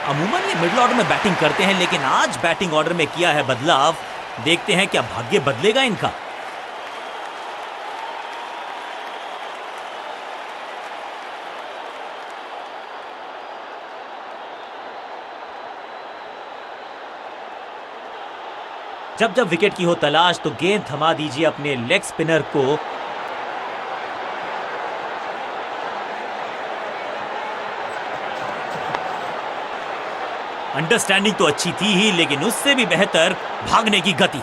अमूमन ये middle order में बैटिंग करते हैं, लेकिन आज बैटिंग ऑर्डर में किया है बदलाव। देखते हैं क्या भाग्य बदलेगा इनका। जब जब विकेट की हो तलाश तो गेंद थमा दीजिए अपने लेग स्पिनर को। अंडरस्टैंडिंग तो अच्छी थी ही, लेकिन उससे भी बेहतर भागने की गति।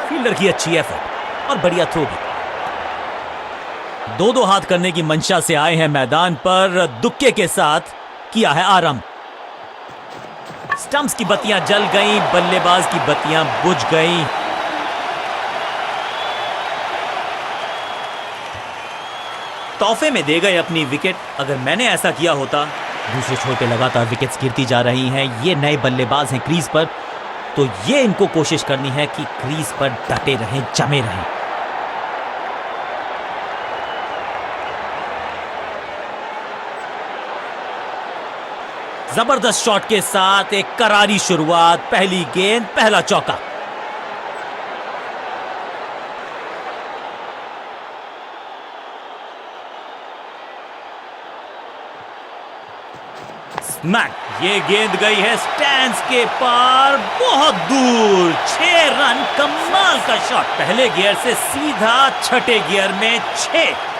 फील्डर की अच्छी एफर्ट और बढ़िया थ्रो भी। दो दो हाथ करने की मंशा से आए हैं मैदान पर, दुक्के के साथ किया है आरंभ। स्टंप्स की बत्तियां जल गईं, बल्लेबाज की बत्तियां बुझ गईं। तोहफे में दे गए अपनी विकेट। अगर मैंने ऐसा किया होता। दूसरे छोर पे लगातार विकेट्स गिरती जा रही हैं। ये नए बल्लेबाज हैं क्रीज पर, तो ये इनको कोशिश करनी है कि क्रीज पर डटे रहें, जमे रहें। जबरदस्त शॉट के साथ एक करारी शुरुआत। पहली गेंद, पहला चौका। स्मैक। ये गेंद गई है स्टैंड्स के पार, बहुत दूर। 6 रन, कमाल का शॉट। पहले गियर से सीधा छठे गियर में 6।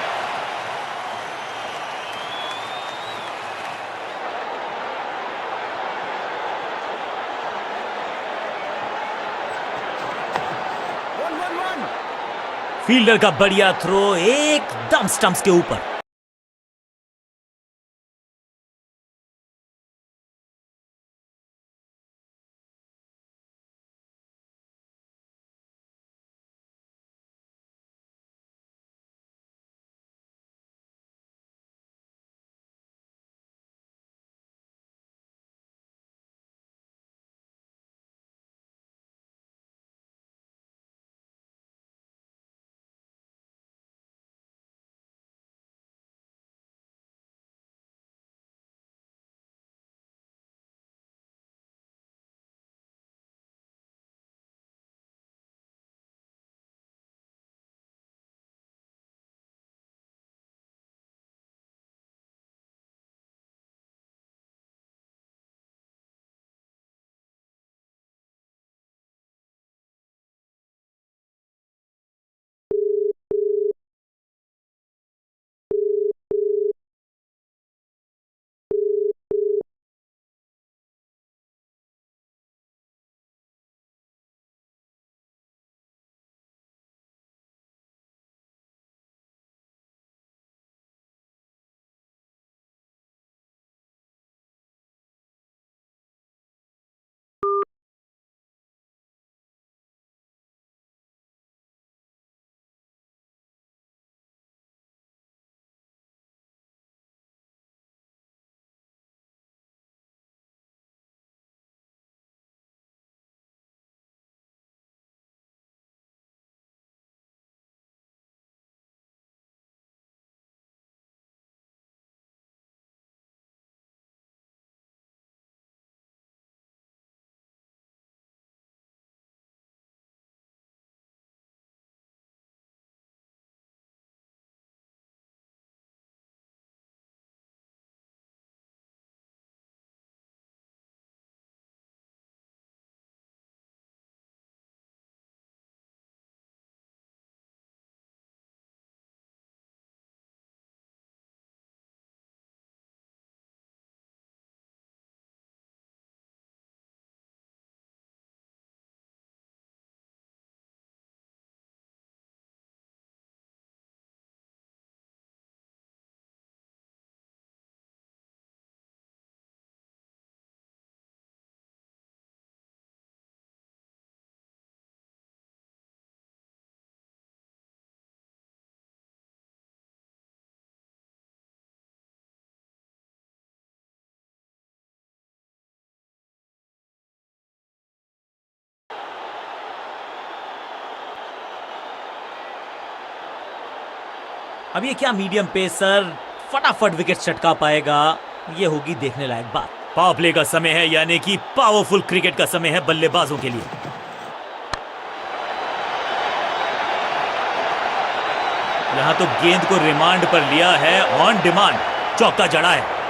फील्डर का बढ़िया थ्रो एकदम स्टंप्स के ऊपर। अब ये क्या मीडियम पेसर फटाफट विकेट चटका पाएगा, ये होगी देखने लायक बात। पावर प्ले का समय है, यानी कि पावरफुल क्रिकेट का समय है बल्लेबाजों के लिए। यहां तो गेंद को रिमांड पर लिया है, ऑन डिमांड चौका जड़ा है।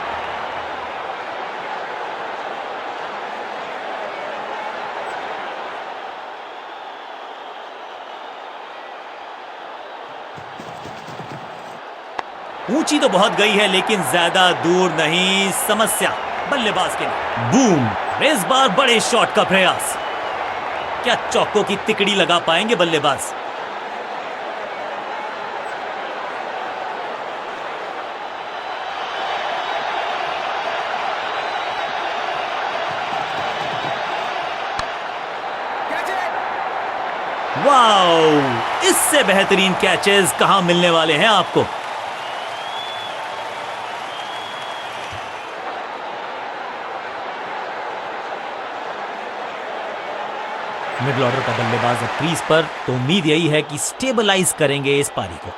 ऊंची तो बहुत गई है लेकिन ज्यादा दूर नहीं, समस्या बल्लेबाज के लिए। बूम, इस बार बड़े शॉट का प्रयास, क्या चौकों की तिकड़ी लगा पाएंगे बल्लेबाज? वाओ, इससे बेहतरीन कैचेस कहां मिलने वाले हैं आपको। मिडिल ऑर्डर का बल्लेबाज अब क्रीज पर, तो उम्मीद यही है कि स्टेबलाइज करेंगे इस पारी को।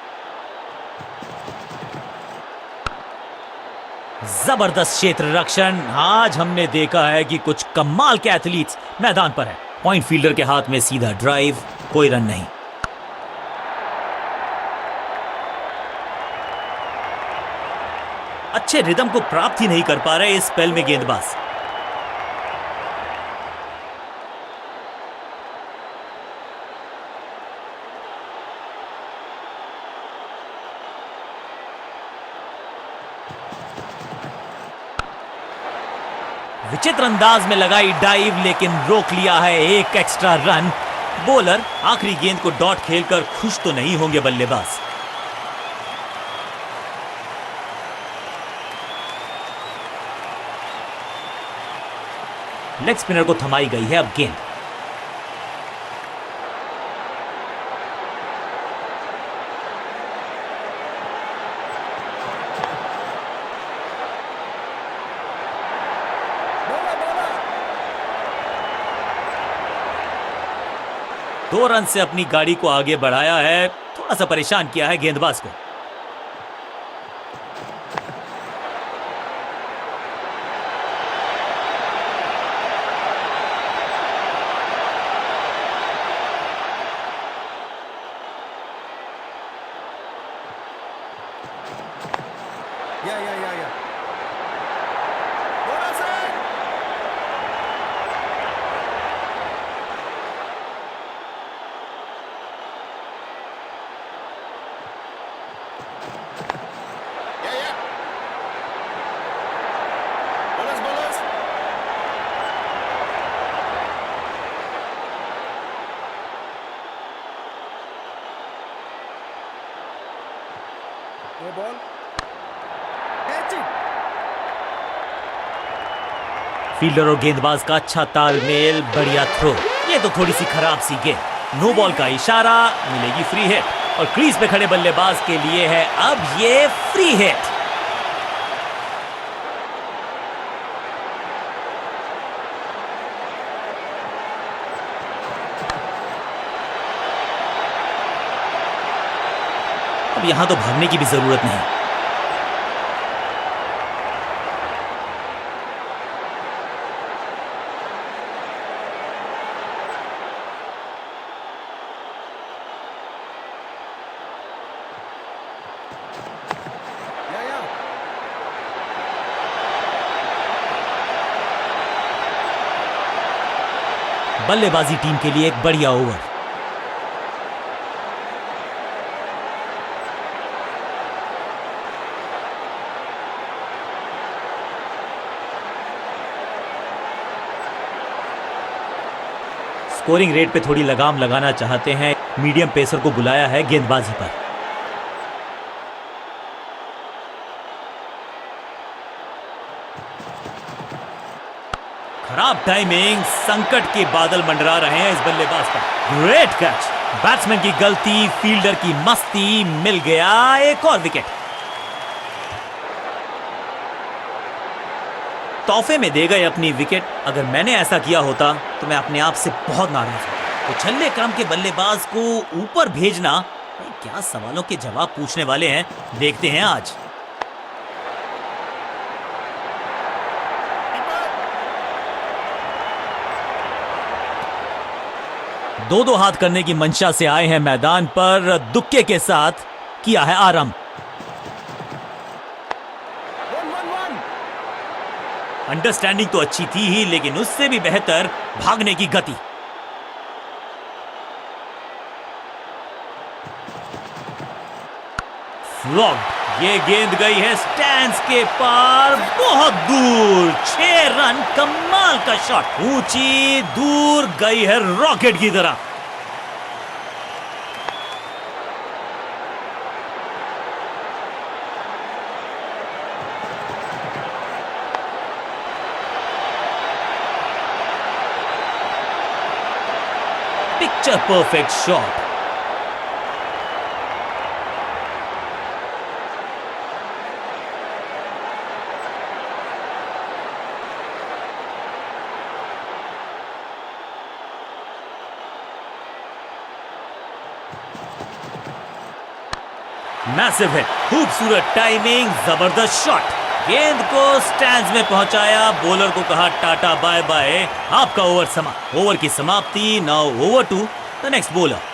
जबरदस्त क्षेत्र रक्षण, आज हमने देखा है कि कुछ कमाल के एथलीट्स मैदान पर है। पॉइंट फील्डर के हाथ में सीधा ड्राइव, कोई रन नहीं। अच्छे रिदम को प्राप्त ही नहीं कर पा रहे इस स्पेल में गेंदबाज। विचित्र अंदाज में लगाई डाइव, लेकिन रोक लिया है एक एक्स्ट्रा रन। बॉलर आखिरी गेंद को डॉट खेलकर खुश तो नहीं होंगे बल्लेबाज। लेग स्पिनर को थमाई गई है अब गेंद। दो रन से अपनी गाड़ी को आगे बढ़ाया है, थोड़ा सा परेशान किया है गेंदबाज को। फील्डर और गेंदबाज का अच्छा तालमेल, बढ़िया थ्रो। ये तो थोड़ी सी खराब सी गेंद। नो बॉल का इशारा, मिलेगी फ्री हिट और क्रीज पे खड़े बल्लेबाज के लिए है अब ये फ्री हिट। अब यहां तो भागने की भी जरूरत नहीं। बल्लेबाजी टीम के लिए एक बढ़िया ओवर। स्कोरिंग रेट पे थोड़ी लगाम लगाना चाहते हैं, मीडियम पेसर को बुलाया है गेंदबाजी पर। खराब टाइमिंग, संकट के बादल मंडरा रहे हैं इस बल्लेबाज पर। ग्रेट कैच, बैट्समैन की गलती, फील्डर की मस्ती, मिल गया एक और विकेट। तोहफे में दे गए अपनी विकेट। अगर मैंने ऐसा किया होता तो मैं अपने आप से बहुत नाराज हूं। तो छल्ले क्रम के बल्लेबाज को ऊपर भेजना क्या सवालों के जवाब पूछने वाले हैं, देखते हैं आज। दो दो हाथ करने की मंशा से आए हैं मैदान पर, दुक्के के साथ किया है आरंभ। अंडरस्टैंडिंग तो अच्छी थी ही, लेकिन उससे भी बेहतर भागने की गति। फ्लॉग्ड। ये गेंद गई है स्टैंड्स के पार, बहुत दूर। 6 रन, कमाल का शॉट, ऊंची दूर गई है रॉकेट की तरह। Picture perfect shot. Massive hit, खूबसूरत टाइमिंग, जबरदस्त शॉट। गेंद को स्टैंड्स में पहुंचाया, बॉलर को कहा टाटा बाय बाय, आपका ओवर समाप्त। ओवर की समाप्ति। Now over to the next bowler.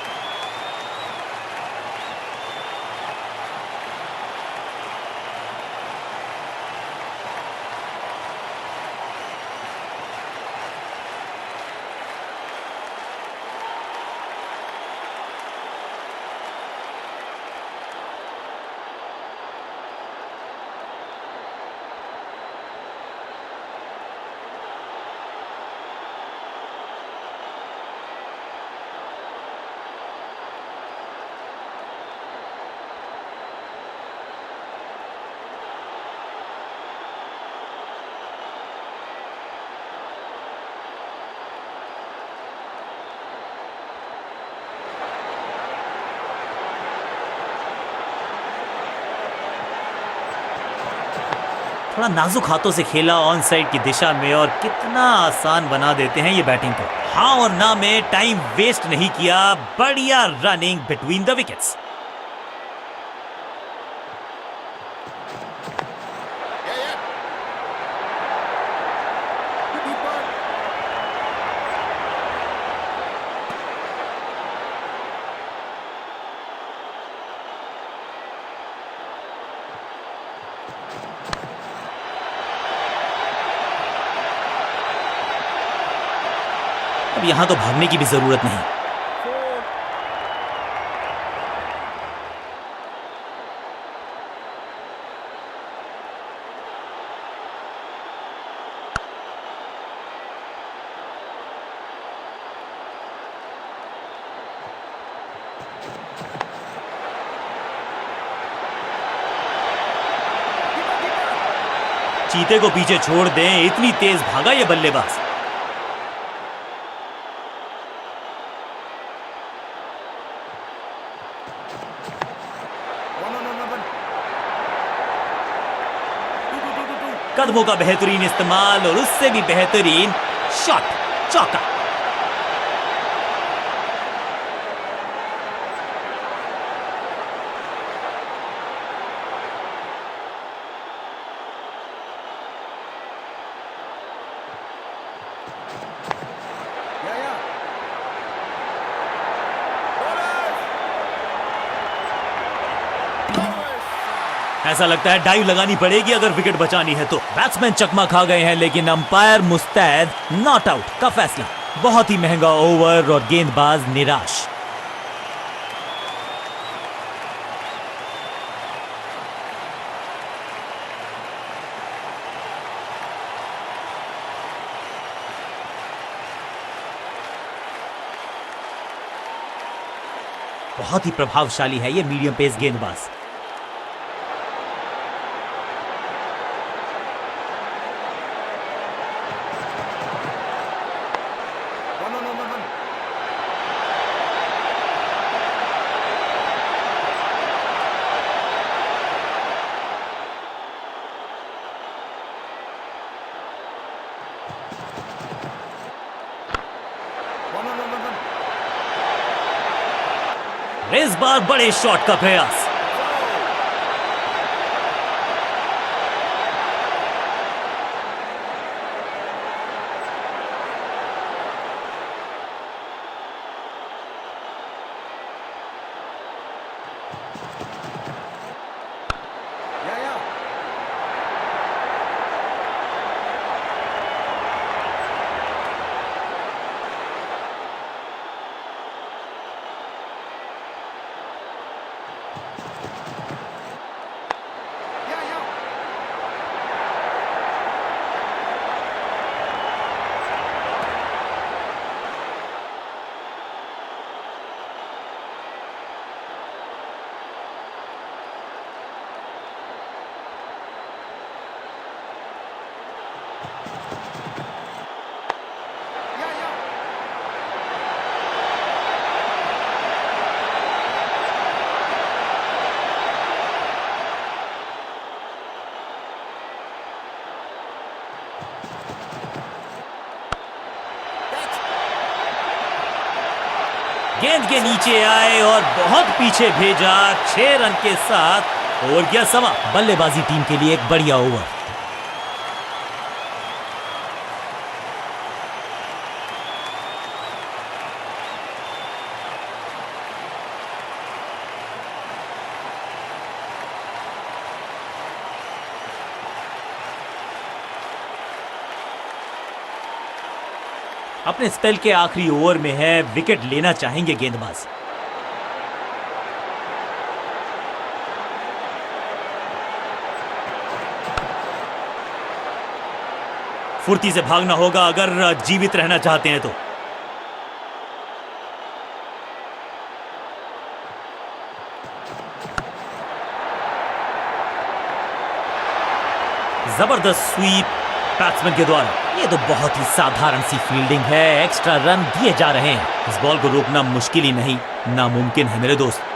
थोड़ा नाजुक हाथों से खेला ऑन साइड की दिशा में, और कितना आसान बना देते हैं ये बैटिंग को। हाँ और ना में टाइम वेस्ट नहीं किया, बढ़िया रनिंग बिटवीन द विकेट्स। अब यहां तो भागने की भी जरूरत नहीं। चीते को पीछे छोड़ दें, इतनी तेज भागा ये बल्लेबाज। कदमों का बेहतरीन इस्तेमाल और उससे भी बेहतरीन शॉट, चौका। ऐसा लगता है डाइव लगानी पड़ेगी अगर विकेट बचानी है तो। बैट्समैन चकमा खा गए हैं, लेकिन अंपायर मुस्तैद। नॉट आउट का फैसला। बहुत ही महंगा ओवर और गेंदबाज निराश। बहुत ही प्रभावशाली है ये मीडियम पेस गेंदबाज। रेस बार बड़े शॉट का प्रयास। गेंद के नीचे आए और बहुत पीछे भेजा। 6 रन के साथ और गया समा। बल्लेबाजी टीम के लिए एक बढ़िया ओवर। अपने स्पेल के आखिरी ओवर में है, विकेट लेना चाहेंगे गेंदबाज। फुर्ती से भागना होगा अगर जीवित रहना चाहते हैं तो। जबरदस्त स्वीप बैट्समैन के द्वारा। ये तो बहुत ही साधारण सी फील्डिंग है। एक्स्ट्रा रन दिए जा रहे हैं। इस बॉल को रोकना मुश्किल ही नहीं, नामुमकिन है मेरे दोस्त।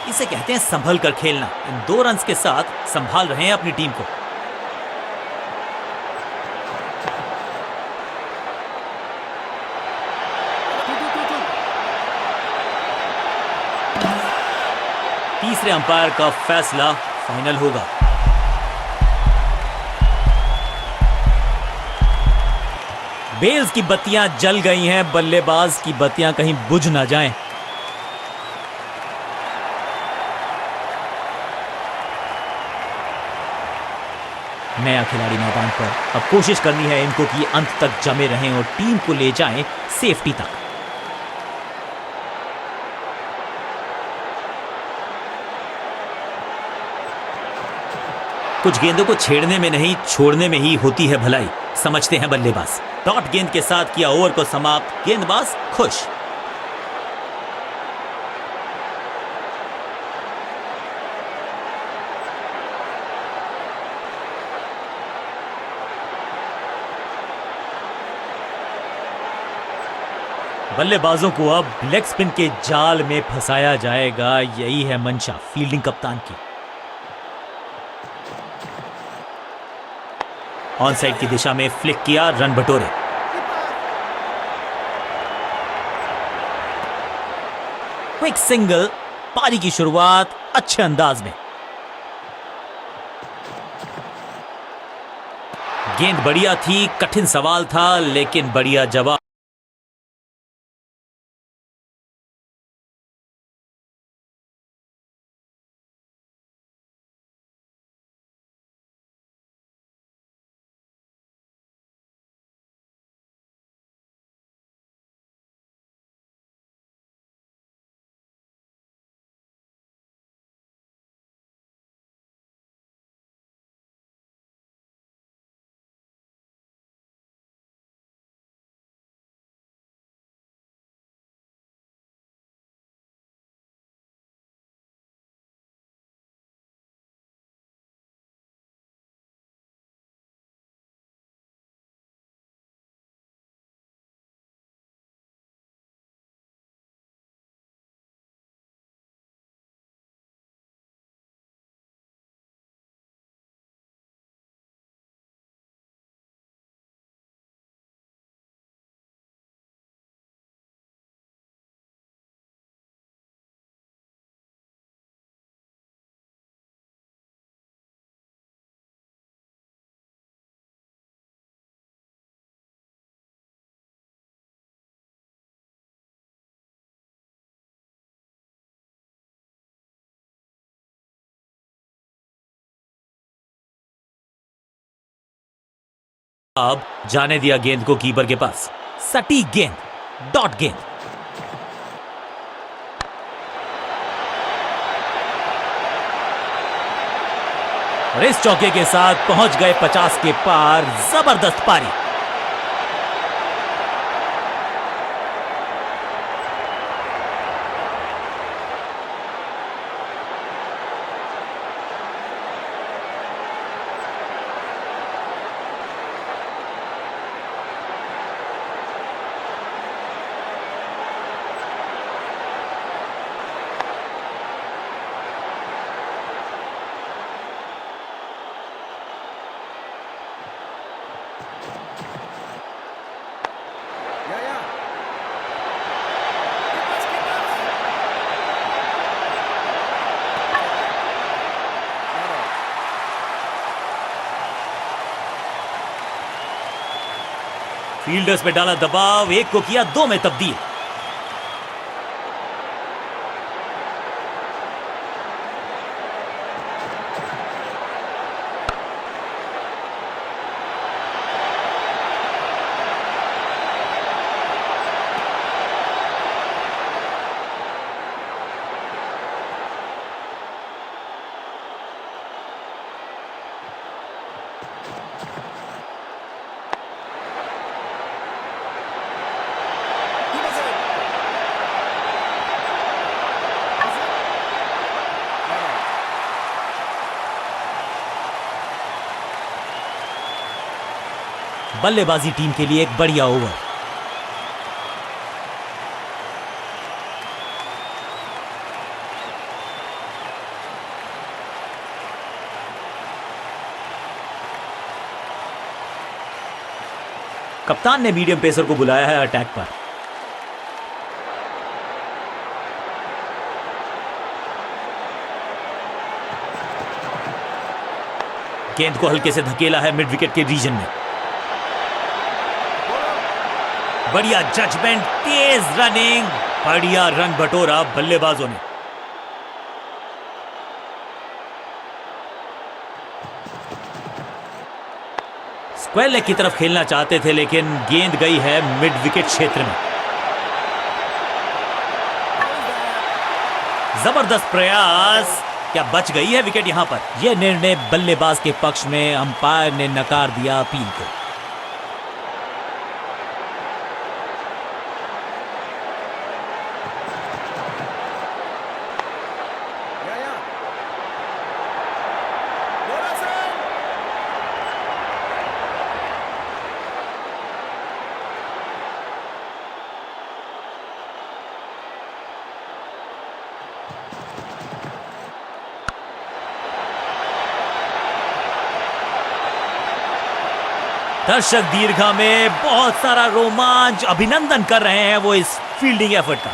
इसे कहते हैं संभल कर खेलना। इन 2 रन्स के साथ संभाल रहे हैं अपनी टीम को। तीसरे अंपायर का फैसला फाइनल होगा। बेल्स की बत्तियां जल गई हैं। बल्लेबाज की बत्तियां कहीं बुझ ना जाएं। नया खिलाड़ी मैदान पर। अब कोशिश करनी है इनको कि अंत तक जमे रहें और टीम को ले जाएं सेफ्टी तक। कुछ गेंदों को छेड़ने में नहीं, छोड़ने में ही होती है भलाई, समझते हैं बल्लेबाज। डॉट गेंद के साथ किया ओवर को समाप्त। गेंदबाज खुश। बल्लेबाजों को अब लेग स्पिन के जाल में फंसाया जाएगा। यही है मंशा फील्डिंग कप्तान की। ऑन साइड की दिशा में फ्लिक किया, रन बटोरे। Quick single. पारी की शुरुआत अच्छे अंदाज में। गेंद बढ़िया थी, कठिन सवाल था, लेकिन बढ़िया जवाब। अब जाने दिया गेंद को कीपर के पास। सटीक गेंद, डॉट गेंद। और इस चौके के साथ पहुंच गए 50 के पार। जबरदस्त पारी। फील्डर्स पे डाला दबाव, एक को किया दो में तब्दील। बल्लेबाजी टीम के लिए एक बढ़िया ओवर। कप्तान ने मीडियम पेसर को बुलाया है अटैक पर। गेंद को हल्के से धकेला है मिड विकेट के रीजन में। बढ़िया जजमेंट, तेज रनिंग, बढ़िया रंग बटोरा बल्लेबाजों ने। स्क्वायर लेग की तरफ खेलना चाहते थे लेकिन गेंद गई है मिड विकेट क्षेत्र में। जबरदस्त प्रयास, क्या बच गई है विकेट यहां पर। यह निर्णय बल्लेबाज के पक्ष में, अंपायर ने नकार दिया अपील को। दर्शक दीर्घा में बहुत सारा रोमांच, अभिनंदन कर रहे हैं वो इस फील्डिंग एफर्ट का।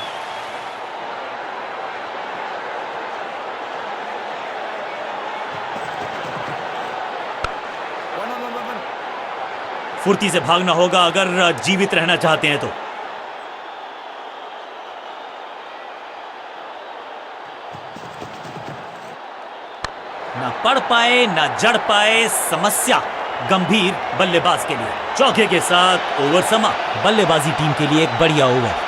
फुर्ती से भागना होगा अगर जीवित रहना चाहते हैं तो। ना पढ़ पाए ना जड़ पाए, समस्या गंभीर बल्लेबाज के लिए। चौके के साथ ओवर समाप्त। बल्लेबाजी टीम के लिए एक बढ़िया ओवर।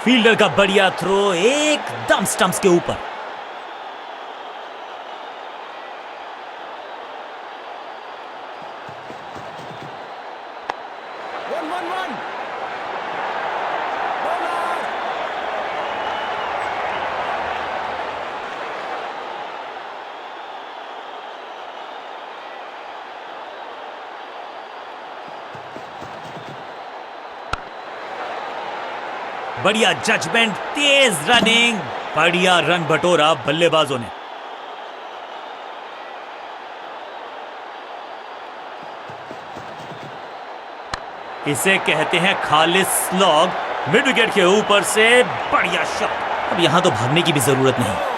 फील्डर का बढ़िया थ्रो, एकदम स्टंप्स के ऊपर। बढ़िया जजमेंट, तेज रनिंग, बढ़िया रन बटोरा बल्लेबाजों ने। इसे कहते हैं खालिस स्लॉग, मिड विकेट के ऊपर से बढ़िया शॉट। अब यहां तो भागने की भी जरूरत नहीं।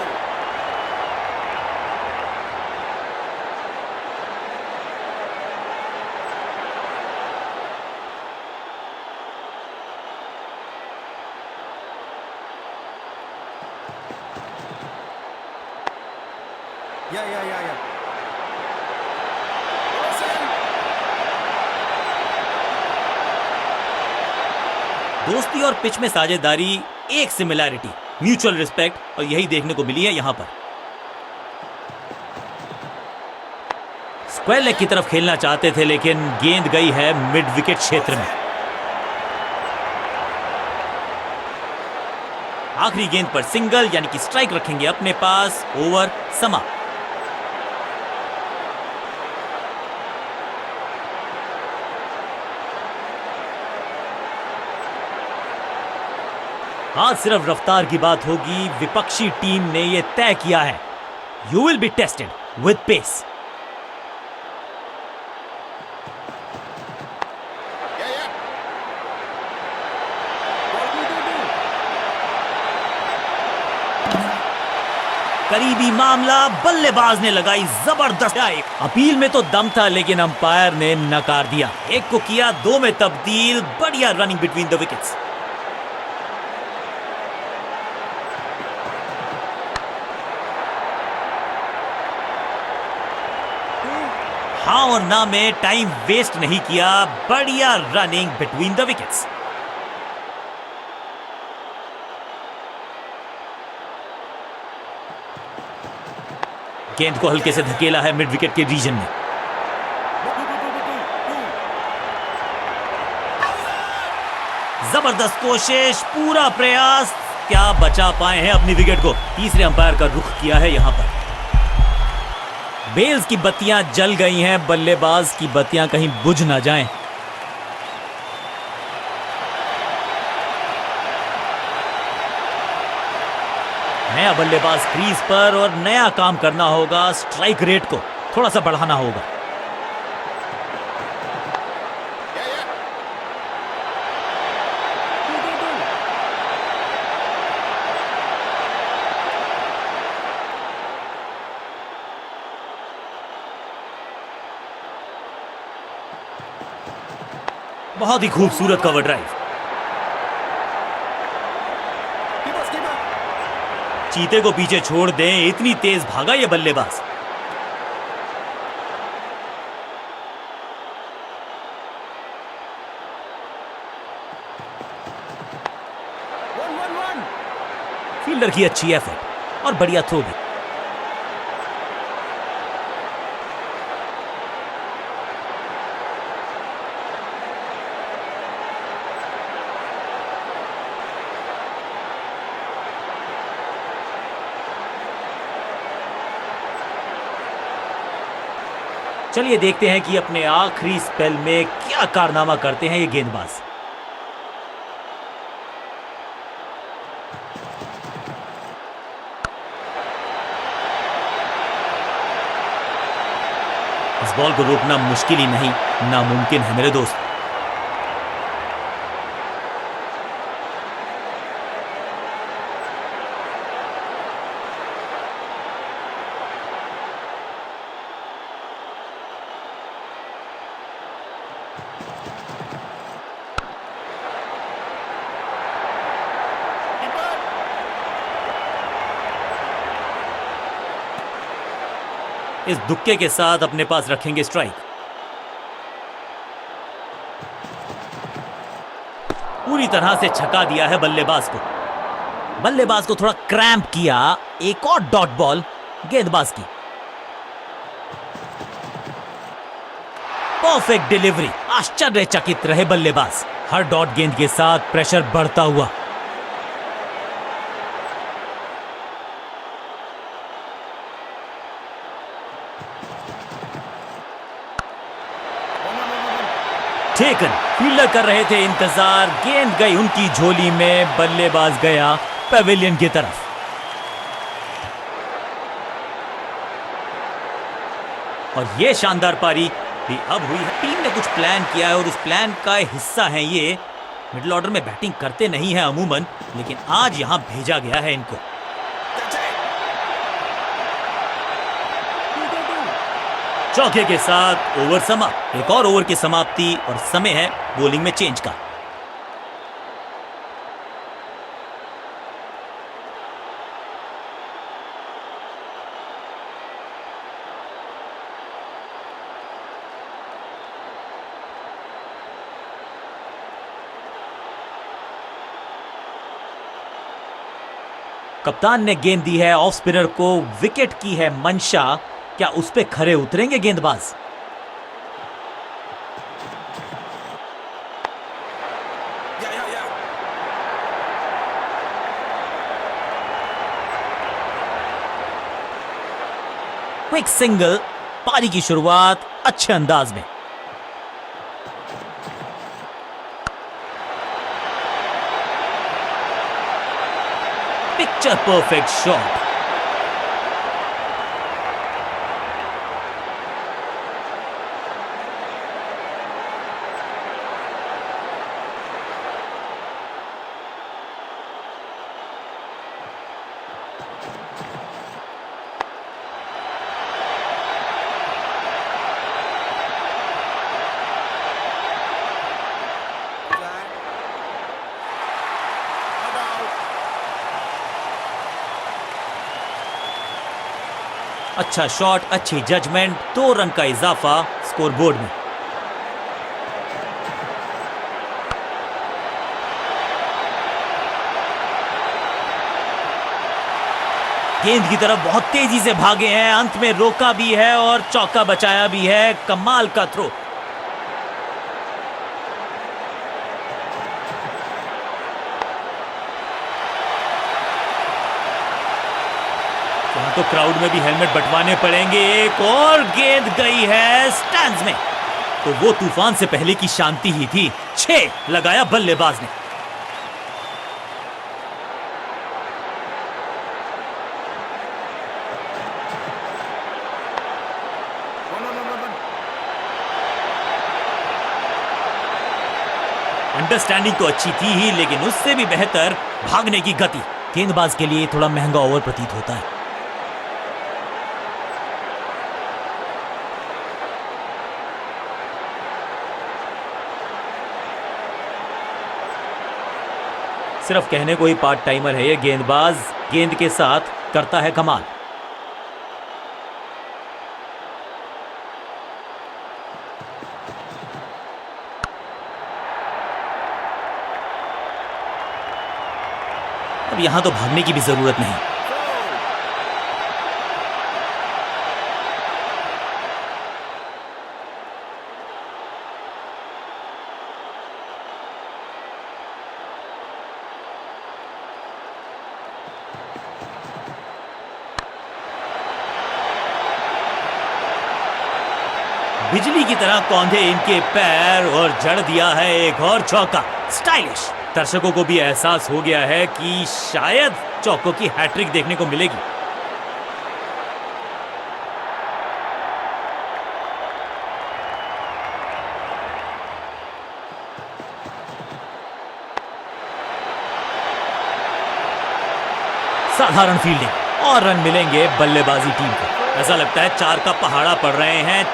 या दोस्ती और पिच में साझेदारी, एक सिमिलैरिटी, म्यूचुअल रिस्पेक्ट, और यही देखने को मिली है यहां पर। स्क्वायर लेग की तरफ खेलना चाहते थे लेकिन गेंद गई है मिड विकेट क्षेत्र में। आखिरी गेंद पर सिंगल यानी कि स्ट्राइक रखेंगे अपने पास। ओवर समाप्त। आज सिर्फ रफ्तार की बात होगी। विपक्षी टीम ने यह तय किया है, you will be tested with pace. करीबी मामला, बल्लेबाज ने लगाई जबरदस्त। अपील में तो दम था लेकिन अंपायर ने नकार दिया। एक को किया दो में तब्दील। बढ़िया रनिंग बिटवीन द विकेट्स। हाँ और ना में टाइम वेस्ट नहीं किया। बढ़िया रनिंग बिटवीन द विकेट्स। गेंद को हल्के से धकेला है मिड विकेट के रीजन में। जबरदस्त कोशिश, पूरा प्रयास, क्या बचा पाए हैं अपनी विकेट को। तीसरे अंपायर का रुख किया है यहां पर। बेल्स की बत्तियां जल गई हैं, बल्लेबाज की बत्तियां कहीं बुझ ना जाएं। नया बल्लेबाज क्रीज पर और नया काम करना होगा। स्ट्राइक रेट को थोड़ा सा बढ़ाना होगा। बहुत ही खूबसूरत कवर ड्राइव। चीते को पीछे छोड़ दें, इतनी तेज भागा ये बल्लेबाज। फील्डर की अच्छी एफर्ट और बढ़िया थ्रो भी। चलिए देखते हैं कि अपने आखिरी स्पेल में क्या कारनामा करते हैं ये गेंदबाज। इस बॉल को रोकना मुश्किल ही नहीं, नामुमकिन है मेरे दोस्त। इस दुक्के के साथ अपने पास रखेंगे स्ट्राइक। पूरी तरह से छका दिया है बल्लेबाज को। बल्लेबाज को थोड़ा क्रैम्प किया। एक और डॉट बॉल गेंदबाज की। Perfect delivery. आश्चर्यचकित रहे बल्लेबाज। हर डॉट गेंद के साथ प्रेशर बढ़ता हुआ। टेकन। फील्डर कर रहे थे इंतजार, गेंद गई उनकी झोली में, बल्लेबाज गया पवेलियन की तरफ। और ये शानदार पारी भी अब हुई है। टीम ने कुछ प्लान किया है और उस प्लान का हिस्सा है ये। मिडिल ऑर्डर में बैटिंग करते नहीं है अमूमन, लेकिन आज यहां भेजा गया है इनको। चौके के साथ ओवर समाप्त। एक और ओवर की समाप्ति और समय है बॉलिंग में चेंज का। कप्तान ने गेंद दी है ऑफ स्पिनर को, विकेट की है मंशा। क्या उस पे खरे उतरेंगे गेंदबाज? क्विक सिंगल, पारी की शुरुआत अच्छे अंदाज में। Picture perfect shot. अच्छा शॉट, अच्छी जजमेंट, 2 रन का इजाफा स्कोरबोर्ड में। गेंद की तरफ बहुत तेजी से भागे हैं, अंत में रोका भी है और चौका बचाया भी है। कमाल का थ्रो। तो क्राउड में भी हेलमेट बंटवाने पड़ेंगे। एक और गेंद गई है स्टैंड्स में। तो वो तूफान से पहले की शांति ही थी। 6 लगाया बल्लेबाज ने। अंडरस्टैंडिंग तो अच्छी थी ही, लेकिन उससे भी बेहतर भागने की गति। गेंदबाज के लिए थोड़ा महंगा ओवर प्रतीत होता है। सिर्फ कहने को ही पार्ट टाइमर है ये गेंदबाज, गेंद के साथ करता है कमाल। अब यहां तो भागने की भी जरूरत नहीं। बिजली की तरह कौंधे इनके पैर और जड़ दिया है एक और चौका। स्टाइलिश। दर्शकों को भी एहसास हो गया है कि शायद चौकों की हैट्रिक देखने को मिलेगी। साधारण फील्डिंग और रन मिलेंगे बल्लेबाजी टीम को। ऐसा लगता है 4 का पहाड़ा पड़ रहे हैं।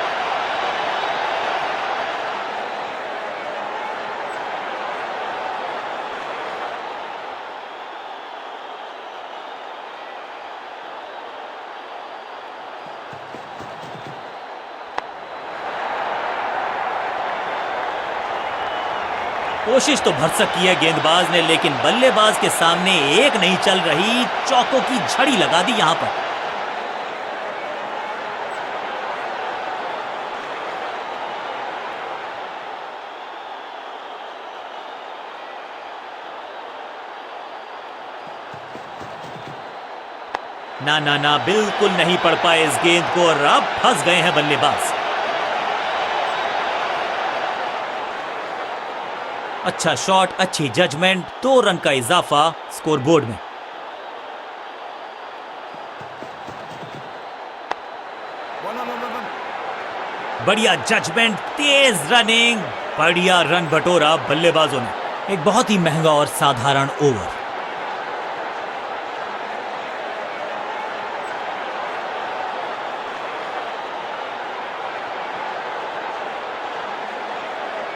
कोशिश तो भरसक की है गेंदबाज ने, लेकिन बल्लेबाज के सामने एक नहीं चल रही। चौकों की झड़ी लगा दी यहां पर। ना ना ना, बिल्कुल नहीं पड़ पाए इस गेंद को और अब फंस गए हैं बल्लेबाज। अच्छा शॉट, अच्छी जजमेंट, 2 रन का इजाफा स्कोर बोर्ड में। One, one, one, one, one. बढ़िया जजमेंट, तेज रनिंग, बढ़िया रन बटोरा बल्लेबाजों ने। एक बहुत ही महंगा और साधारण ओवर।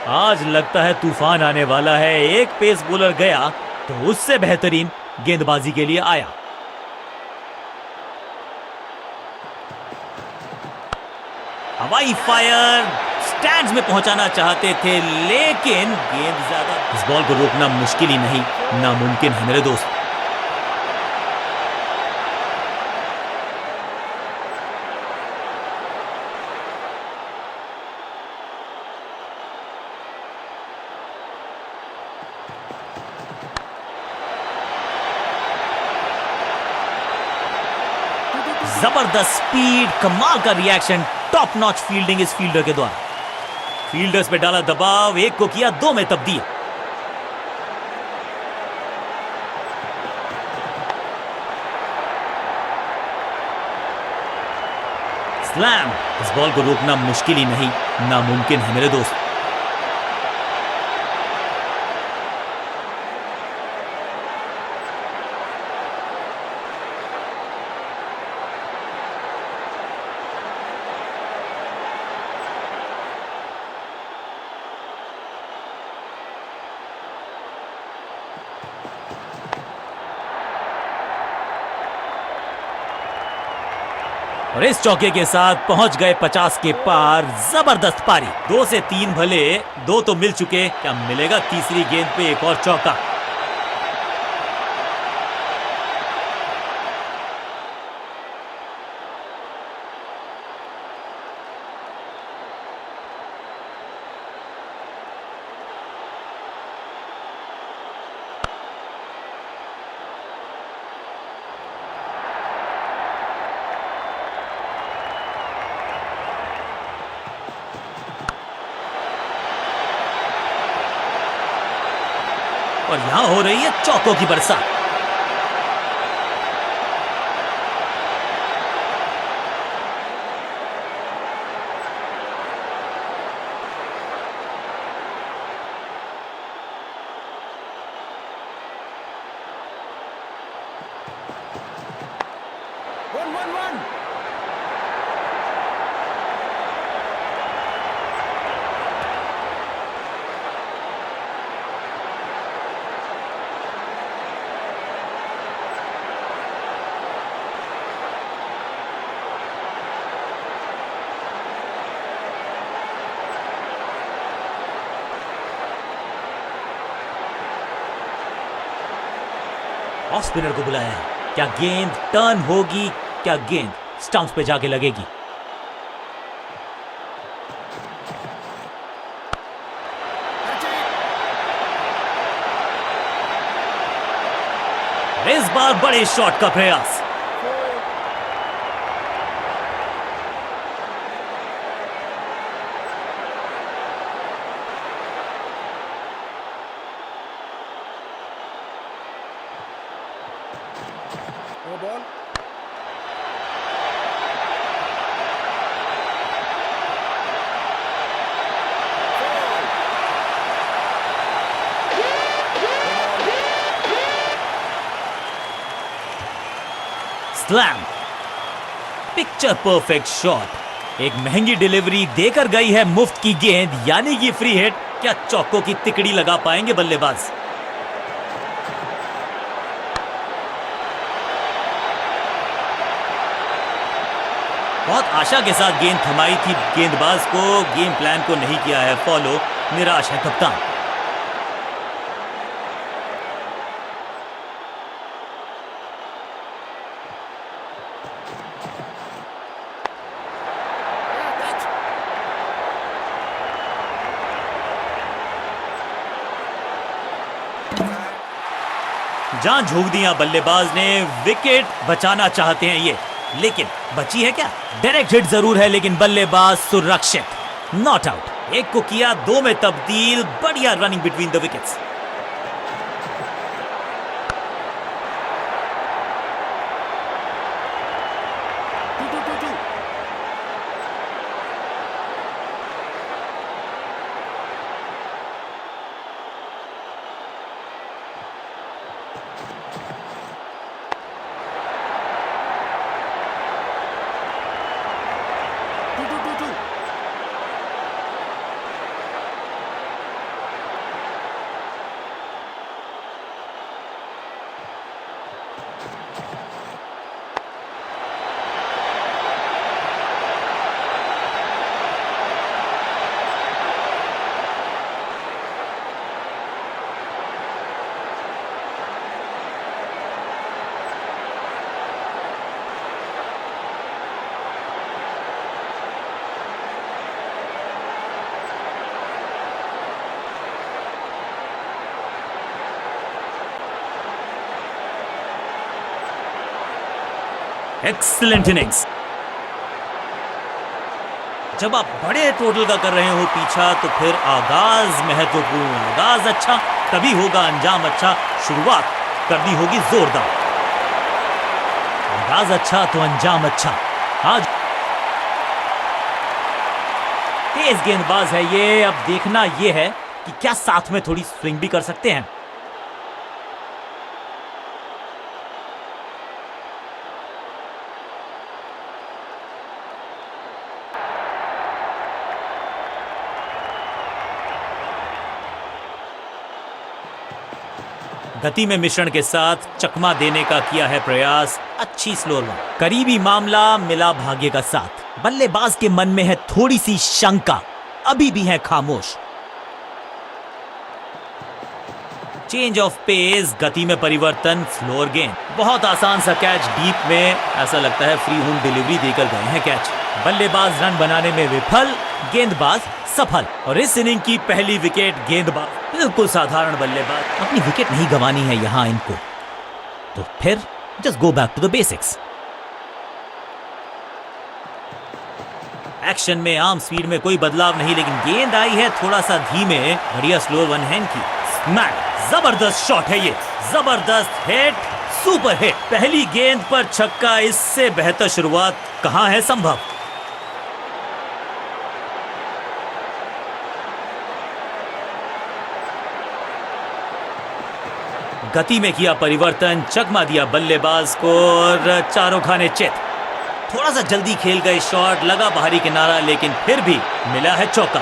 आज लगता है तूफान आने वाला है। एक पेस बॉलर गया तो उससे बेहतरीन गेंदबाजी के लिए आया। हवाई फायर, स्टैंड्स में पहुंचाना चाहते थे लेकिन गेंद ज्यादा। इस बॉल को रोकना मुश्किल ही नहीं, नामुमकिन है मेरे दोस्त। जबरदस्त स्पीड, कमाल का रिएक्शन, टॉप नॉच फील्डिंग इस फील्डर के द्वारा। फील्डर्स पे डाला दबाव, एक को किया 2 में तब्दील। स्लैम, इस बॉल को रोकना मुश्किल ही नहीं, नामुमकिन है मेरे दोस्त। और इस चौके के साथ पहुंच गए 50 के पार। जबरदस्त पारी, 2 से 3 भले, 2 तो मिल चुके, क्या मिलेगा तीसरी गेंद पे एक और चौका। और यहां हो रही है चौकों की बरसात। One, one, one. Off spinner को बुलाया है। क्या गेंद टर्न होगी, क्या गेंद स्टंप्स पे जाके लगेगी। That's it. इस बार बड़े शॉट का प्रयास। No ball. Slam, picture perfect shot. एक महंगी डिलीवरी देकर गई है मुफ्त की गेंद, यानी कि फ्री हिट। क्या चौकों की तिकड़ी लगा पाएंगे बल्लेबाज। बहुत आशा के साथ गेंद थमाई थी गेंदबाज को, गेम प्लान को नहीं किया है फॉलो, निराश है कप्तान। जान झोंक दिया बल्लेबाज ने, विकेट बचाना चाहते हैं ये, लेकिन बची है क्या। डायरेक्ट हिट जरूर है लेकिन बल्लेबाज सुरक्षित, नॉट आउट। एक को किया 2 में तब्दील। बढ़िया running between the wickets. Two. Two. Excellent innings. जब आप बड़े टोटल का कर रहे हो पीछा तो फिर आगाज महत्वपूर्ण। आगाज अच्छा तभी होगा अंजाम अच्छा। शुरुआत करनी होगी जोरदार। आगाज अच्छा तो अंजाम अच्छा। आज तेज गेंदबाज है ये। अब देखना ये है कि क्या साथ में थोड़ी स्विंग भी कर सकते हैं। गति में मिश्रण के साथ चकमा देने का किया है प्रयास। अच्छी स्लोअर वन। करीबी मामला मिला भाग्य का साथ। बल्लेबाज के मन में है थोड़ी सी शंका। अभी भी है खामोश। Change of pace. गति में परिवर्तन। फ्लोर गेंद। बहुत आसान सा कैच डीप में। ऐसा लगता है फ्री होम डिलीवरी देकर गए हैं कैच। बल्लेबाज रन बनाने में विफल, गेंदबाज सफल। और इस इनिंग की पहली विकेट गेंदबाज। बिल्कुल साधारण बल्लेबाज। अपनी विकेट नहीं गंवानी है यहां इनको। तो फिर just go back to the basics. Action में आर्म स्पीड में कोई बदलाव नहीं, लेकिन गेंद आई है थोड़ा सा धीमे। बढ़िया स्लोअर वन हैंड की। स्मैक। जबरदस्त शॉट है ये। जबरदस्त हिट। Super hit. पहली गेंद पर छक्का। इससे बेहतर शुरुआत कहां है संभव। गति में किया परिवर्तन। चकमा दिया बल्लेबाज को और चारों खाने चित। थोड़ा सा जल्दी खेल गए शॉट। लगा बाहरी किनारा, लेकिन फिर भी मिला है चौका।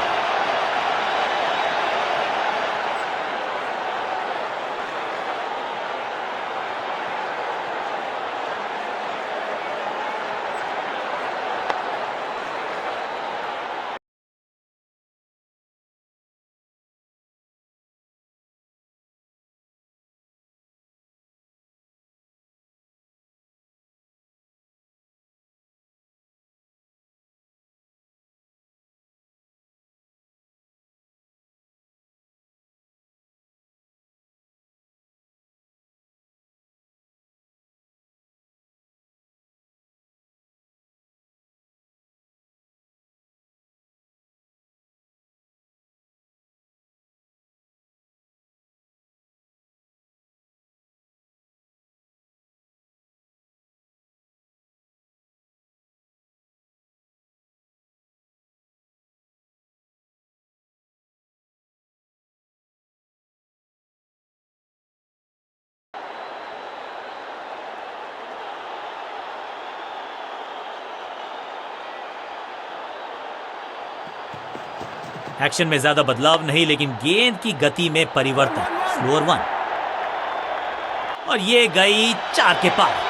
एक्शन में ज्यादा बदलाव नहीं, लेकिन गेंद की गति में परिवर्तन। Slower one. और ये गई 4 के पार।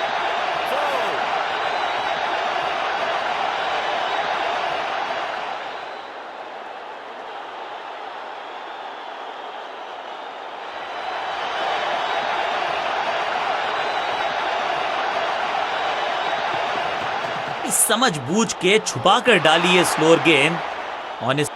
समझ बूझ के छुपा कर डाली है स्लोअर गेंद। ऑनेस्ट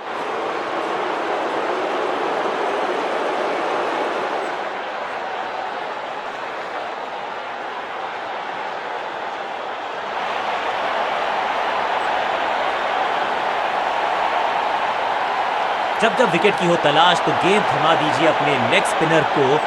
जब जब विकेट की हो तलाश तो गेंद थमा दीजिए अपने लेग स्पिनर को।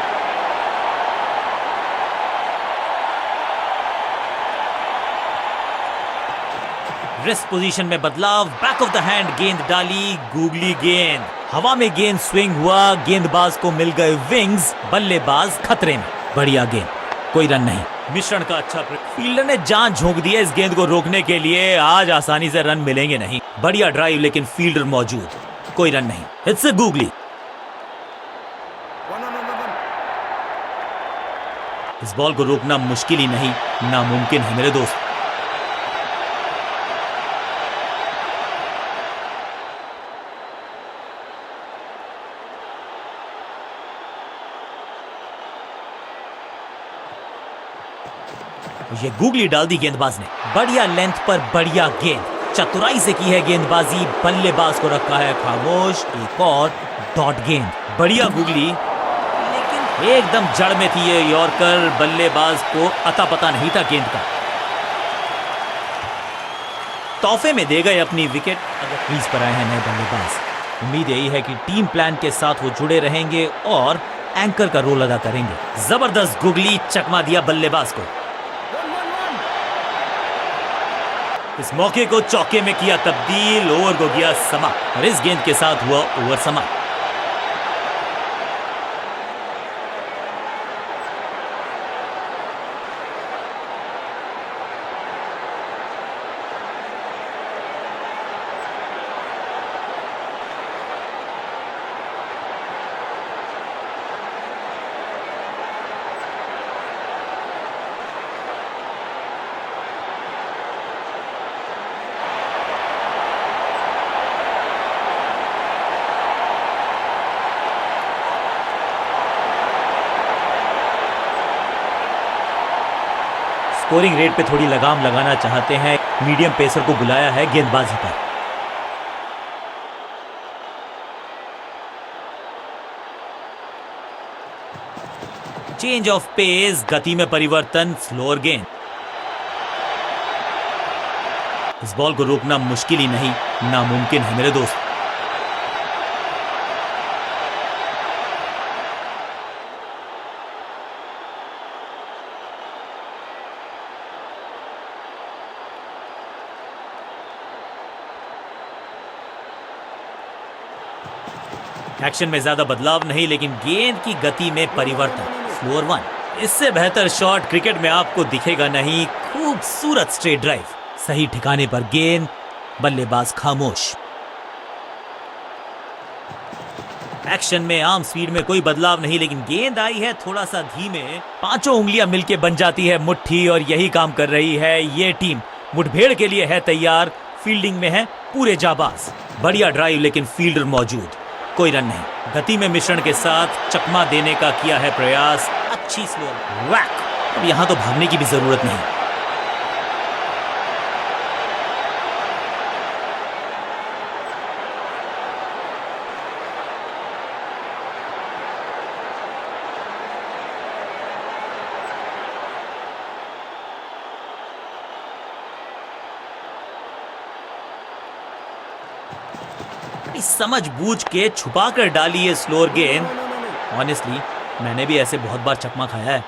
रिस्ट पोजीशन में बदलाव, बैक ऑफ द हैंड गेंद डाली, गूगली गेंद। हवा में गेंद स्विंग हुआ, गेंदबाज को मिल गए विंग्स, बल्लेबाज खतरे में। बढ़िया गेंद, कोई रन नहीं। मिश्रण का अच्छा फील्डर ने जान झोंक दी है इस गेंद को रोकने के लिए। आज आसानी से रन मिलेंगे नहीं। बढ़िया ड्राइव लेकिन फील्डर मौजूद, कोई रन नहीं। It's a googly. इस बॉल को रोकना मुश्किल ही नहीं, नामुमकिन है मेरे दोस्त। ये गूगली डाल दी गेंदबाज ने। बढ़िया लेंथ पर बढ़िया गेंद, चतुराई से की है गेंदबाजी, बल्लेबाज को रखा है खामोश। एक और डॉट गेंद, बढ़िया गूगली, लेकिन एकदम जड़ में थी ये यॉर्कर। बल्लेबाज को अता पता नहीं था गेंद का। तोहफे में दे गए अपनी विकेट। अगर क्रीज पर आए हैं नए बल्लेबाज, उम्मीद यही है कि टीम प्लान के साथ वो जुड़े रहेंगे और एंकर का रोल अदा करेंगे। जबरदस्त गूगली, चकमा दिया बल्लेबाज को। इस मौके को चौके में किया तब्दील, ओवर को गया समा और इस गेंद के साथ हुआ ओवर समा। स्कोरिंग रेट पे थोड़ी लगाम लगाना चाहते हैं, मीडियम पेसर को बुलाया है गेंदबाजी पर। चेंज ऑफ पेस, गति में परिवर्तन, स्लोअर गेंद। इस बॉल को रोकना मुश्किल ही नहीं, नामुमकिन है मेरे दोस्त। एक्शन में ज्यादा बदलाव नहीं, लेकिन गेंद की गति में परिवर्तन, स्लोअर वन। इससे बेहतर शॉट क्रिकेट में आपको दिखेगा नहीं। खूबसूरत स्ट्रेट ड्राइव, सही ठिकाने पर गेंद, बल्लेबाज खामोश। एक्शन में आर्म स्पीड में कोई बदलाव नहीं, लेकिन गेंद आई है थोड़ा सा धीमे। पांचों उंगलियां मिलके बन जाती है मुट्ठी और यही काम कर रही है ये टीम। मुठभेड़ के लिए है तैयार, फील्डिंग में है पूरे जाबाज। बढ़िया ड्राइव लेकिन फील्डर मौजूद, कोई रन नहीं। गति में मिश्रण के साथ चकमा देने का किया है प्रयास। अच्छी स्लो वैक। अब यहां तो भागने की भी जरूरत नहीं। समझ बूझ के छुपा कर डाली है स्लोअर गेंद। ऑनेस्टली मैंने भी ऐसे बहुत बार चकमा खाया है।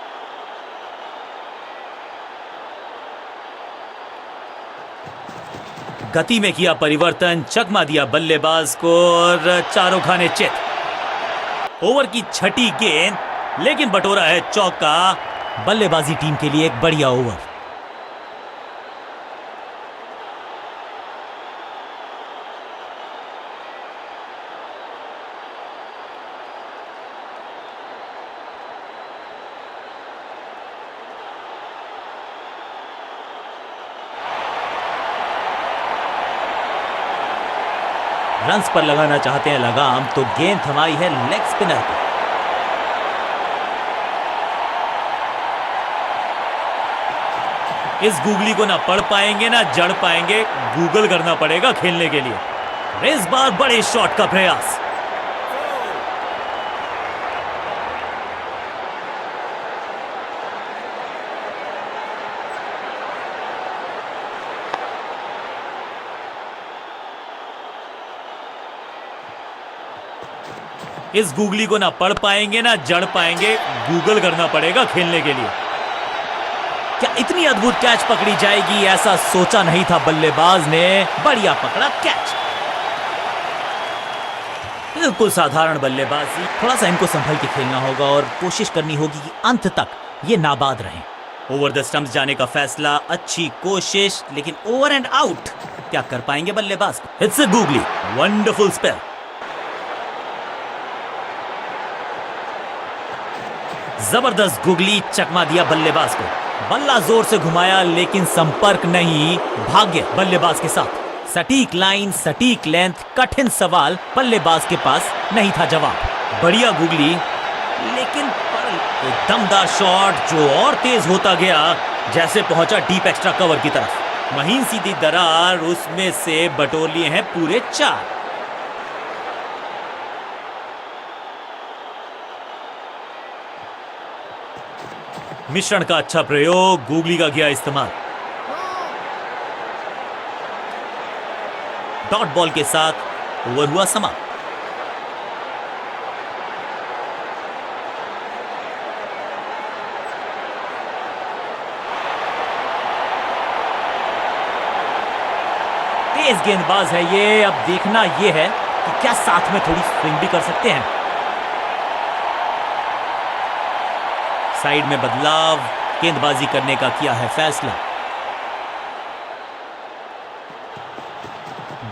गति में किया परिवर्तन, चकमा दिया बल्लेबाज को और चारों खाने चित। ओवर की छठी गेंद, लेकिन बटोरा है चौका। बल्लेबाजी टीम के लिए एक बढ़िया ओवर। रन्स पर लगाना चाहते हैं लगाम, तो गेंद थमाई है लेग स्पिनर को। इस गूगली को ना पढ़ पाएंगे ना जड़ पाएंगे, गूगल करना पड़ेगा खेलने के लिए। इस बार बड़े शॉट का प्रयास। इस गूगली को ना पढ़ पाएंगे ना जड़ पाएंगे, गूगल करना पड़ेगा खेलने के लिए। क्या इतनी अद्भुत कैच पकड़ी जाएगी, ऐसा सोचा नहीं था बल्लेबाज ने। बढ़िया पकड़ा कैच। बिल्कुल साधारण बल्लेबाजी। थोड़ा सा इनको संभल के खेलना होगा और कोशिश करनी होगी कि अंत तक ये नाबाद रहें। ओवर द स्टंप्स जाने का फैसला, अच्छी कोशिश, लेकिन ओवर एंड आउट। क्या कर पाएंगे बल्लेबाज को? It's a googly, wonderful spell. जबरदस्त गूगली, चकमा दिया बल्लेबाज को। बल्ला जोर से घुमाया लेकिन संपर्क नहीं। भाग्य बल्लेबाज के साथ। सटीक लाइन, सटीक लेंथ, कठिन सवाल, बल्लेबाज के पास नहीं था जवाब। बढ़िया गूगली, लेकिन एक दमदार शॉट जो और तेज होता गया, जैसे पहुंचा डीप एक्स्ट्रा कवर की तरफ। महीन सीधी दरार, उसमें से बटोर लिए हैं पूरे 4। मिश्रण का अच्छा प्रयोग, गूगली का किया इस्तेमाल। डॉट बॉल के साथ ओवर हुआ समाप्त। तेज गेंदबाज है ये। अब देखना ये है कि क्या साथ में थोड़ी स्विंग भी कर सकते हैं। साइड में बदलाव, गेंदबाजी करने का किया है फैसला।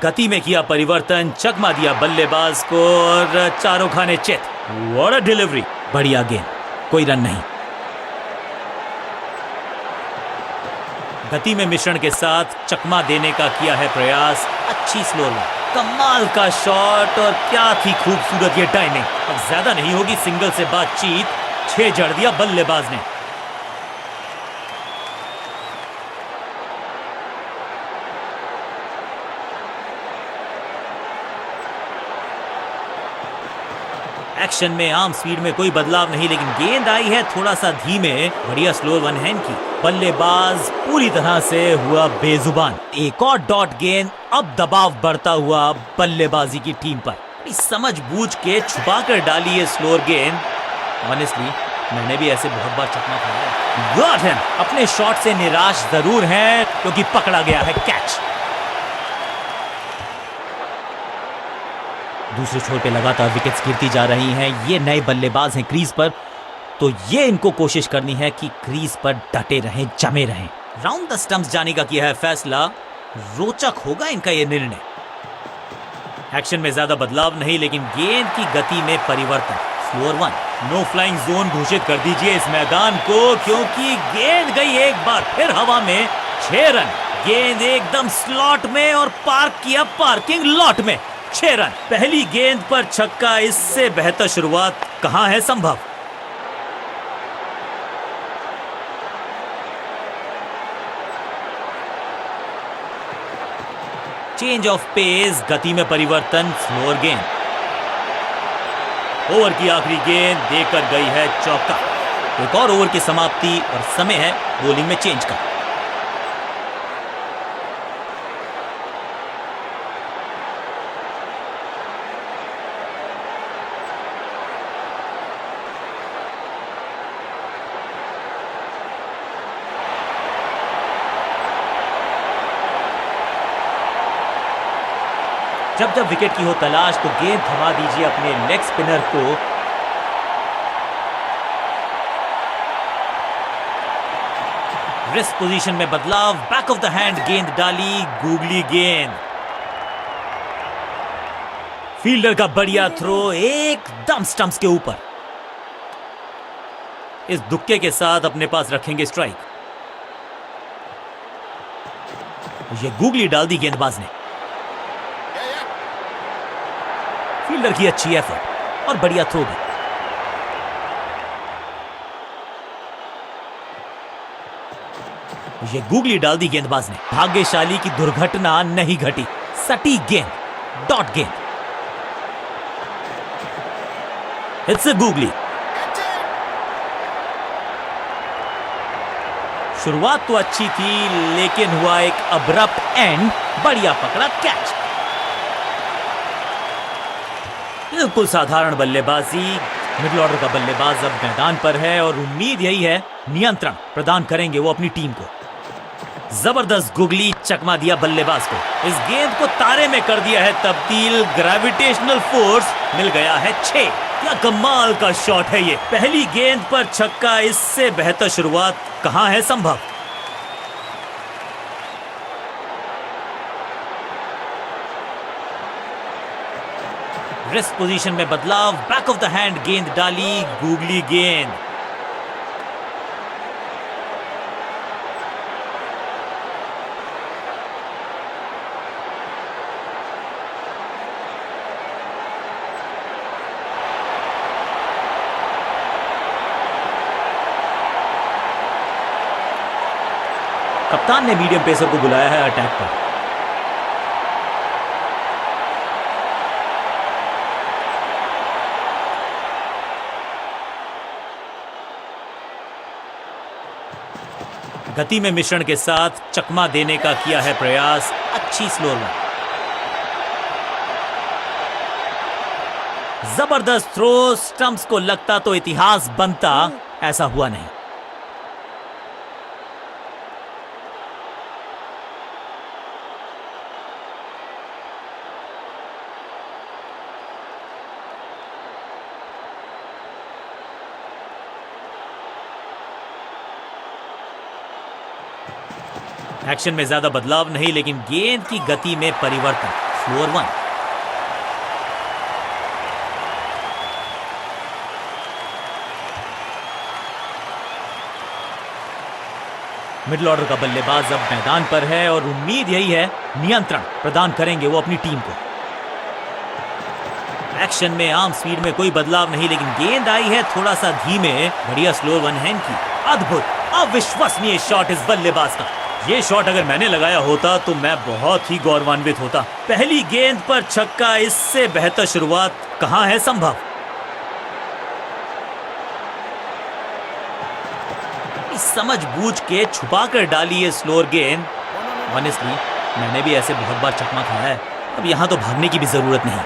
गति में किया परिवर्तन, चकमा दिया बल्लेबाज को और चारों खाने चित। What a delivery. बढ़िया गेंद, कोई रन नहीं। गति में मिश्रण के साथ चकमा देने का किया है प्रयास। अच्छी स्लो रन, कमाल का शॉट और क्या थी खूबसूरत ये टाइमिंग। अब ज्यादा नहीं होगी सिंगल से बातचीत। 6 जड़ दिया बल्लेबाज ने। एक्शन में आर्म स्पीड में कोई बदलाव नहीं, लेकिन गेंद आई है थोड़ा सा धीमे। बढ़िया स्लो वन हैंड की। बल्लेबाज पूरी तरह से हुआ बेजुबान। एक और डॉट गेंद। अब दबाव बढ़ता हुआ बल्लेबाजी की टीम पर। समझ बूझ के छुपा कर डाली है स्लोअर गेंद। ऑनेस्टली मैंने भी ऐसे बहुत बार चकमा खाया। Got him. अपने शॉट से निराश जरूर हैं क्योंकि पकड़ा गया है कैच। दूसरे छोर पे लगातार विकेट्स गिरती जा रही हैं। ये नए बल्लेबाज हैं क्रीज पर, तो ये इनको कोशिश करनी है कि क्रीज पर डटे रहें, जमे रहें। राउंड द स्टंप्स जाने का किया है फैसला। रोचक होगा इनका यह निर्णय। एक्शन में ज्यादा बदलाव नहीं, लेकिन गेंद की गति में परिवर्तन। Slower one. No flying zone घोषित कर दीजिए इस मैदान को, क्योंकि गेंद गई एक बार फिर हवा में। 6 रन। गेंद एकदम स्लॉट में और पार्क किया पार्किंग लॉट में। 6 रन। पहली गेंद पर छक्का, इससे बेहतर शुरुआत कहां है संभव। चेंज ऑफ पेस, गति में परिवर्तन, स्लोअर गेंद। ओवर की आखिरी गेंद देकर गई है चौका। एक और ओवर की समाप्ति और समय है बॉलिंग में चेंज का। जब जब विकेट की हो तलाश तो गेंद थमा दीजिए अपने लेग स्पिनर को। रिस्ट पोजीशन में बदलाव, बैक ऑफ द हैंड गेंद डाली, गूगली गेंद। फील्डर का बढ़िया थ्रो, एकदम स्टंप्स के ऊपर। इस दुक्के के साथ अपने पास रखेंगे स्ट्राइक। ये गूगली डाल दी गेंदबाज ने। फील्डर की अच्छी एफर्ट और बढ़िया थ्रो भी। ये गूगली डाल दी गेंदबाज ने। भाग्यशाली की दुर्घटना नहीं घटी। सटीक गेंद, डॉट गेंद। It's a googly. शुरुआत तो अच्छी थी, लेकिन हुआ एक अब्रप्ट एंड। बढ़िया पकड़ा कैच। बिल्कुल साधारण बल्लेबाजी। मिडिल ऑर्डर का बल्लेबाज अब मैदान पर है और उम्मीद यही है नियंत्रण प्रदान करेंगे वो अपनी टीम को। जबरदस्त गुगली चकमा दिया बल्लेबाज को। इस गेंद को तारे में कर दिया है तब्दील। ग्रेविटेशनल फोर्स मिल गया है 6। क्या कमाल का शॉट है ये। पहली गेंद पर छक्का, इससे बेहतर शुरुआत कहां है संभव। रेस्ट पोजीशन में बदलाव, बैक ऑफ द हैंड गेंद डाली, गूगली गेंद। कप्तान ने मीडियम पेसर को बुलाया है अटैक पर। गति में मिश्रण के साथ चकमा देने का किया है प्रयास। अच्छी स्लोर रन। जबरदस्त थ्रो, स्टंप्स को लगता तो इतिहास बनता, ऐसा हुआ नहीं। एक्शन में ज्यादा बदलाव नहीं, लेकिन गेंद की गति में परिवर्तन। फ्लोर 1। मिडिल ऑर्डर का बल्लेबाज अब मैदान पर है और उम्मीद यही है नियंत्रण प्रदान करेंगे वो अपनी टीम को। एक्शन में आर्म स्पीड में कोई बदलाव नहीं, लेकिन गेंद आई है थोड़ा सा धीमे। बढ़िया स्लोर वन हैंड की। अद्भुत, अविश्वसनीय शॉट इस बल्लेबाज का। ये शॉट अगर मैंने लगाया होता तो मैं बहुत ही गौरवान्वित होता। पहली गेंद पर छक्का, इससे बेहतर शुरुआत कहां है संभव। समझ बूझ के छुपा कर डाली ये स्लोर गेंद। ऑनेस्टली मैंने भी ऐसे बहुत बार चकमा खाया है। अब यहां तो भागने की भी जरूरत नहीं।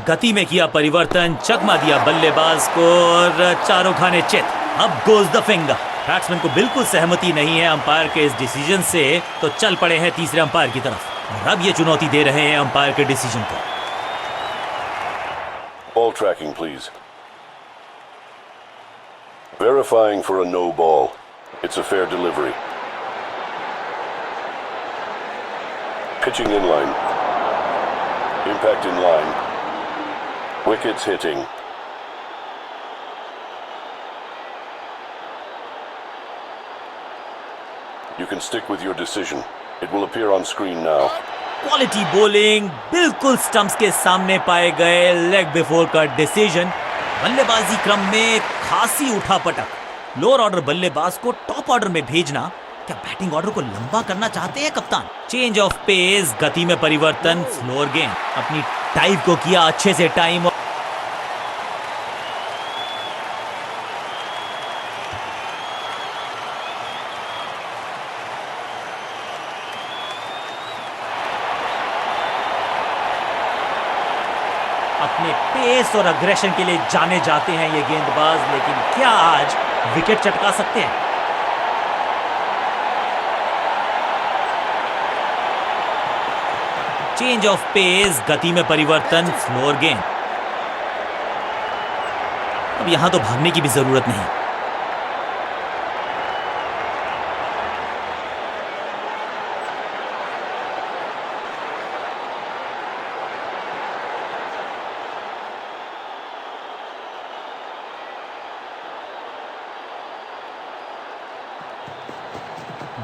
गति में किया परिवर्तन, चकमा दिया बल्लेबाज को और चारों खाने चित। अब गोज द फिंगर। बैट्समैन को बिल्कुल सहमति नहीं है अंपायर के इस डिसीजन से, तो चल पड़े हैं तीसरे अंपायर की तरफ और अब ये चुनौती दे रहे हैं अंपायर के डिसीजन को। Ball tracking, please. Verifying for a no ball. It's a fair delivery. Pitching in line. Impact in line. Wickets hitting. You can stick with your decision. It will appear on screen now. Quality bowling, बिल्कुल stumps के सामने पाए गए। Leg before का decision. बल्लेबाजी क्रम में खासी उठापटक। लोअर ऑर्डर बल्लेबाज को टॉप ऑर्डर में भेजना। क्या बैटिंग ऑर्डर को लंबा करना चाहते हैं कप्तान। चेंज ऑफ पेस, गति में परिवर्तन, स्लोअर गेंद। अपनी टाइप को किया अच्छे से टाइम। अपने पेस और अग्रेशन के लिए जाने जाते हैं ये गेंदबाज, लेकिन क्या आज विकेट चटका सकते हैं। चेंज ऑफ पेस, गति में परिवर्तन, स्लोअर गेंद। अब यहां तो भागने की भी जरूरत नहीं।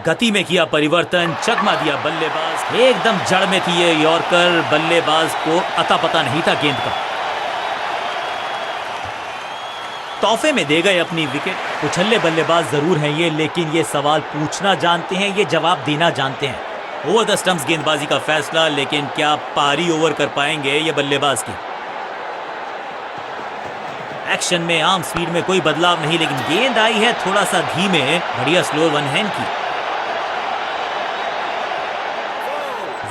गति में किया परिवर्तन, चकमा दिया बल्लेबाज। एकदम जड़ में थी ये यॉर्कर। बल्लेबाज को अता पता नहीं था गेंद का। तोहफे में दे गए अपनी विकेट। उछल्ले बल्लेबाज जरूर हैं ये, लेकिन ये सवाल पूछना जानते हैं, ये जवाब देना जानते हैं। ओवर द स्टंप्स गेंदबाजी का फैसला, लेकिन क्या पारी ओवर कर पाएंगे ये बल्लेबाज की। एक्शन में आर्म स्पीड में कोई बदलाव नहीं, लेकिन गेंद आई है थोड़ा सा धीमे। बढ़िया स्लोअर वन हैंड की,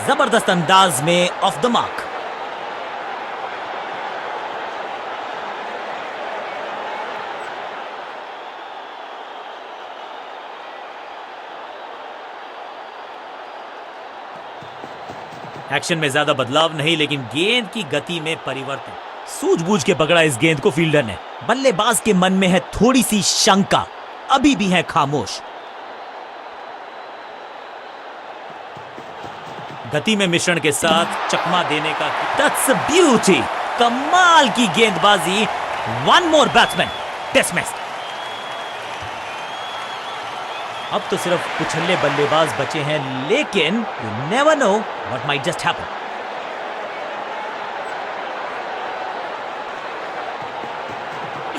जबरदस्त अंदाज में ऑफ द मार्क। एक्शन में ज्यादा बदलाव नहीं, लेकिन गेंद की गति में परिवर्तन। सूझबूझ के पकड़ा इस गेंद को फील्डर ने। बल्लेबाज के मन में है थोड़ी सी शंका, अभी भी है खामोश। गति में मिश्रण के साथ चकमा देने का दैट्स अ ब्यूटी। कमाल की गेंदबाजी। One more batsman dismissed. अब तो सिर्फ कुछल्ले बल्लेबाज बचे हैं, लेकिन you never know what might just happen.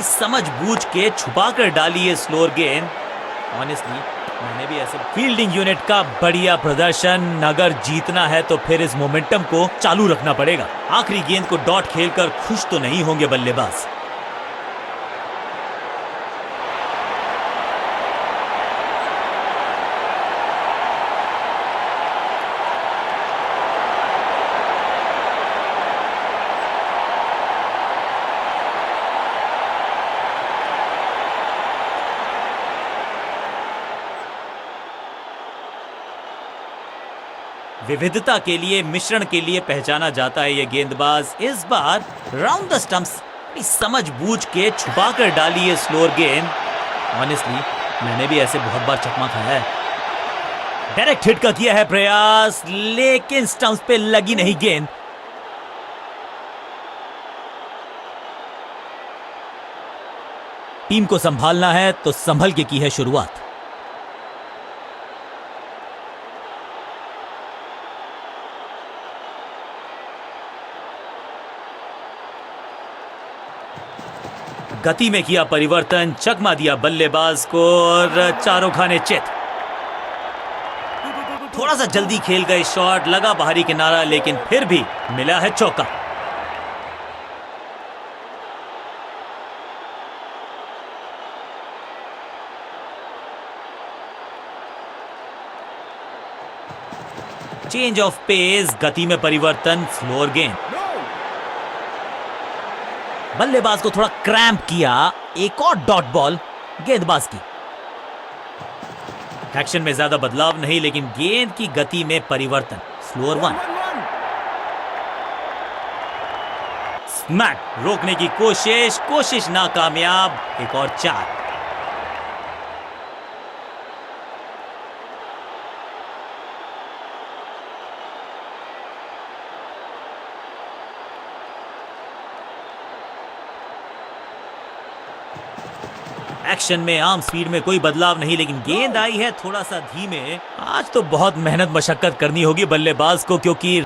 समझ बूझ के छुपा कर डाली है स्लोअर गेंद। ऑनेस्टली मैंने भी ऐसे। फील्डिंग यूनिट का बढ़िया प्रदर्शन। अगर जीतना है तो फिर इस मोमेंटम को चालू रखना पड़ेगा। आखिरी गेंद को डॉट खेलकर खुश तो नहीं होंगे बल्लेबाज। विविधता के लिए, मिश्रण के लिए पहचाना जाता है ये गेंदबाज। इस बार राउंड द स्टंप्स समझ बूझ के छुपा कर डाली है स्लोअर गेंद। ऑनेस्टली मैंने भी ऐसे बहुत बार चकमा खाया है। डायरेक्ट हिट का किया है प्रयास, लेकिन स्टंप्स पे लगी नहीं गेंद। टीम को संभालना है तो संभल के की है शुरुआत। गति में किया परिवर्तन, चकमा दिया बल्लेबाज को और चारों खाने चित। थोड़ा सा जल्दी खेल गए शॉट, लगा बाहरी किनारा, लेकिन फिर भी मिला है चौका। चेंज ऑफ पेस, गति में परिवर्तन, स्लोअर गेंद। बल्लेबाज को थोड़ा क्रैम्प किया। एक और डॉट बॉल गेंदबाज की। एक्शन में ज्यादा बदलाव नहीं, लेकिन गेंद की गति में परिवर्तन, स्लोअर वन। स्मैक रोकने की कोशिश नाकामयाब। एक और 4। एक्शन में आर्म स्पीड में कोई बदलाव नहीं, लेकिन गेंद आई है थोड़ा सा धीमे। आज तो बहुत मेहनत मशक्कत करनी होगी बल्लेबाज को, क्योंकि